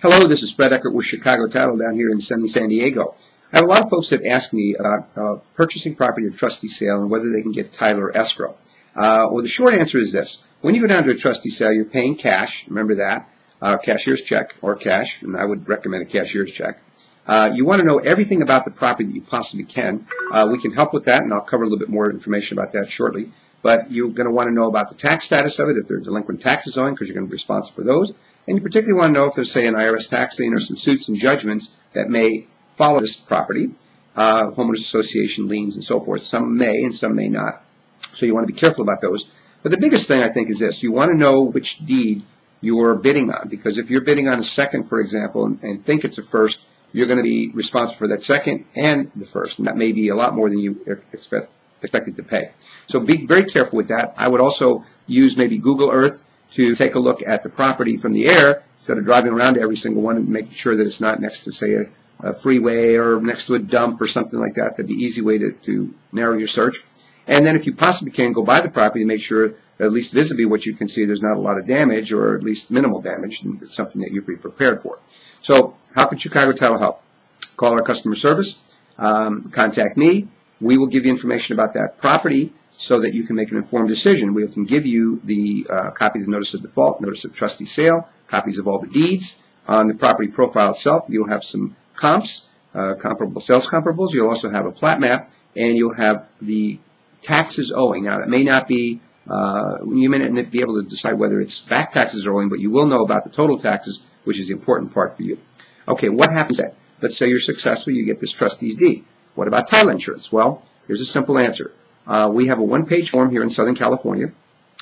Hello, this is Fred Eckert with Chicago Title down here in sunny San Diego. I have a lot of folks that ask me about purchasing property at trustee sale and whether they can get title or escrow. Well, the short answer is this. When you go down to a trustee sale, you're paying cash. Remember that. Cashier's check or cash, and I would recommend a cashier's check. You want to know everything about the property that you possibly can. We can help with that, and I'll cover a little bit more information about that shortly. But you're going to want to know about the tax status of it, if there are delinquent taxes owing, because you're going to be responsible for those. And you particularly want to know if there's, say, an IRS tax lien or some suits and judgments that may follow this property, homeowners association liens and so forth. Some may and some may not. So you want to be careful about those. But the biggest thing, I think, is this. You want to know which deed you're bidding on, because if you're bidding on a second, for example, and think it's a first, you're going to be responsible for that second and the first, and that may be a lot more than you expected to pay. So be very careful with that. I would also use maybe Google Earth to take a look at the property from the air instead of driving around to every single one and making sure that it's not next to, say, a freeway or next to a dump or something like that. That'd be an easy way to narrow your search. And then if you possibly can, go by the property and make sure that at least visibly what you can see, there's not a lot of damage or at least minimal damage, and it's something that you'll be prepared for. So how can Chicago Title help? Call our customer service. Contact me. We will give you information about that property so that you can make an informed decision. We can give you the copy of the notice of default, notice of trustee sale, copies of all the deeds. On the property profile itself, you'll have some comps, comparable sales comparables. You'll also have a plat map, and you'll have the taxes owing. Now, it may not be, you may not be able to decide whether it's back taxes are owing, but you will know about the total taxes, which is the important part for you. Okay, what happens then? Let's say you're successful, you get this trustee's deed. What about title insurance? Well, here's a simple answer. We have a one-page form here in Southern California.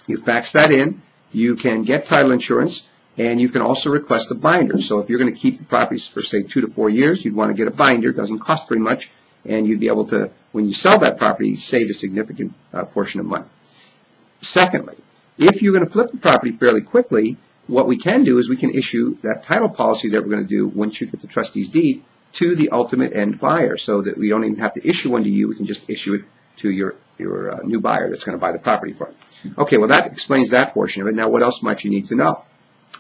You fax that in. You can get title insurance, and you can also request a binder. So if you're going to keep the properties for, say, 2 to 4 years, you'd want to get a binder. It doesn't cost very much, and you'd be able to, when you sell that property, save a significant portion of money. Secondly, if you're going to flip the property fairly quickly, what we can do is we can issue that title policy that we're going to do once you get the trustee's deed to the ultimate end buyer, so that we don't even have to issue one to you. We can just issue it to your new buyer that's going to buy the property from you. Okay, well, that explains that portion of it. Now, what else might you need to know?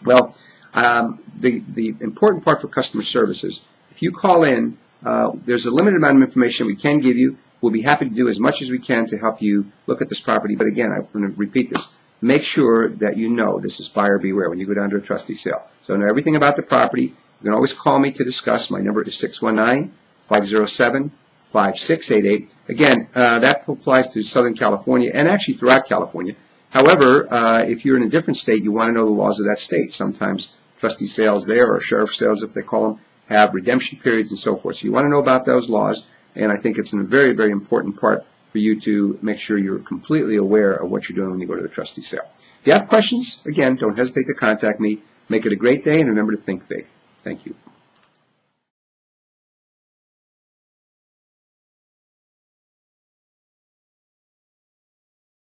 Well, the important part for customer service is if you call in, there's a limited amount of information we can give you. We'll be happy to do as much as we can to help you look at this property. But again, I'm going to repeat this. Make sure that you know this is buyer beware when you go down to a trustee sale. So know everything about the property. You can always call me to discuss. My number is 619-507-5688. Again, that applies to Southern California and actually throughout California. However, if you're in a different state, you want to know the laws of that state. Sometimes trustee sales there, or sheriff sales, if they call them, have redemption periods and so forth. So you want to know about those laws, and I think it's a very, very important part for you to make sure you're completely aware of what you're doing when you go to the trustee sale. If you have questions, again, don't hesitate to contact me. Make it a great day, and remember to think big. Thank you.